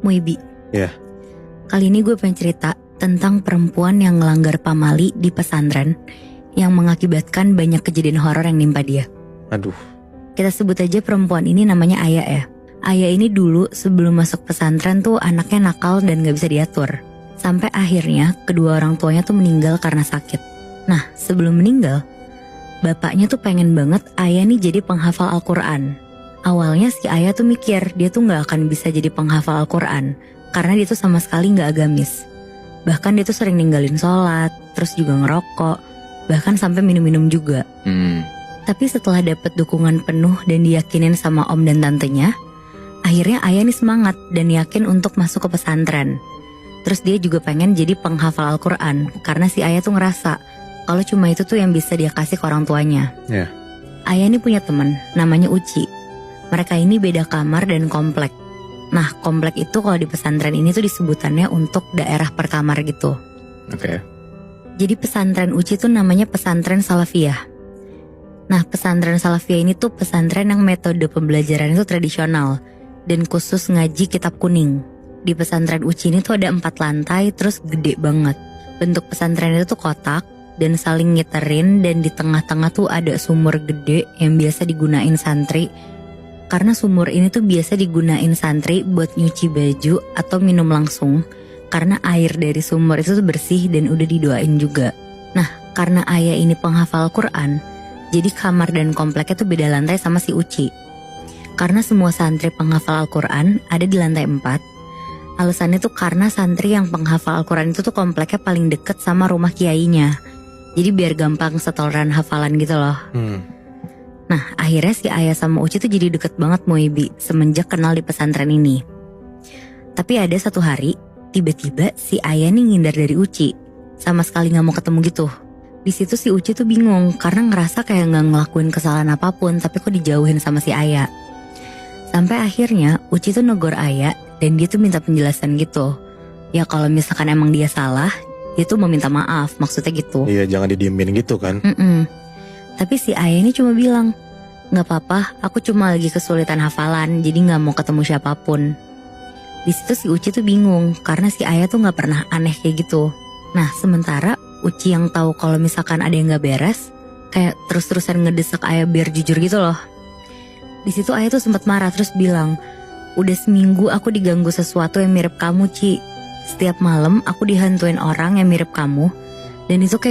Wibi. Ya. Kali ini gue pengen cerita tentang perempuan yang ngelanggar pamali di pesantren yang mengakibatkan banyak kejadian horor yang nimpa dia. Aduh. Kita sebut aja perempuan ini namanya Aya ya. Aya ini dulu sebelum masuk pesantren tuh anaknya nakal dan gak bisa diatur. Sampai akhirnya kedua orang tuanya tuh meninggal karena sakit. Nah sebelum meninggal, bapaknya tuh pengen banget Aya nih jadi penghafal Al-Quran. Awalnya si Aya tuh mikir dia tuh gak akan bisa jadi penghafal Al-Quran karena dia tuh sama sekali gak agamis. Bahkan dia tuh sering ninggalin sholat, terus juga ngerokok, bahkan sampai minum-minum juga. Tapi setelah dapat dukungan penuh dan diyakinin sama om dan tantenya, akhirnya Aya nih semangat dan yakin untuk masuk ke pesantren. Terus dia juga pengen jadi penghafal Al-Quran karena si Aya tuh ngerasa kalau cuma itu tuh yang bisa dia kasih ke orang tuanya. Ya. Aya nih punya teman namanya Uci. Mereka ini beda kamar dan komplek. Nah komplek itu kalau di pesantren ini tuh disebutannya untuk daerah per kamar gitu. Oke. Jadi pesantren Uci tuh namanya pesantren Salafiyah. Nah pesantren Salafiyah ini tuh pesantren yang metode pembelajaran itu tradisional dan khusus ngaji kitab kuning. Di pesantren Uci ini tuh ada 4 lantai terus gede banget. Bentuk pesantren itu tuh kotak dan saling ngiterin, dan di tengah-tengah tuh ada sumur gede yang biasa digunain santri. Karena sumur ini tuh biasa digunain santri buat nyuci baju atau minum langsung. Karena air dari sumur itu tuh bersih dan udah didoain juga. Nah karena Aya ini penghafal Quran, jadi kamar dan kompleknya tuh beda lantai sama si Uci. Karena semua santri penghafal Al-Quran ada di lantai 4. Alasannya tuh karena santri yang penghafal Al-Quran itu tuh kompleknya paling deket sama rumah kiainya. Jadi biar gampang setoran hafalan gitu loh. Nah akhirnya si Aya sama Uci tuh jadi deket banget Moibi semenjak kenal di pesantren ini. Tapi ada satu hari tiba-tiba si Aya nih ngindar dari Uci, sama sekali gak mau ketemu gitu. Di situ si Uci tuh bingung karena ngerasa kayak gak ngelakuin kesalahan apapun, tapi kok dijauhin sama si Aya. Sampai akhirnya Uci tuh negor Aya dan dia tuh minta penjelasan gitu. Ya kalau misalkan emang dia salah, dia tuh mau minta maaf, maksudnya gitu. Iya jangan didiemin gitu kan. Tapi si Aya ini cuma bilang, gak apa-apa, aku cuma lagi kesulitan hafalan, jadi gak mau ketemu siapapun. Di situ si Uci tuh bingung karena si Aya tuh gak pernah aneh kayak gitu. Nah sementara Uci yang tahu kalau misalkan ada yang gak beres, kayak terus-terusan ngedesak Aya biar jujur gitu loh. Di situ Aya tuh sempat marah terus bilang, udah seminggu aku diganggu sesuatu yang mirip kamu Ci. Setiap malam aku dihantuin orang yang mirip kamu, dan itu kayak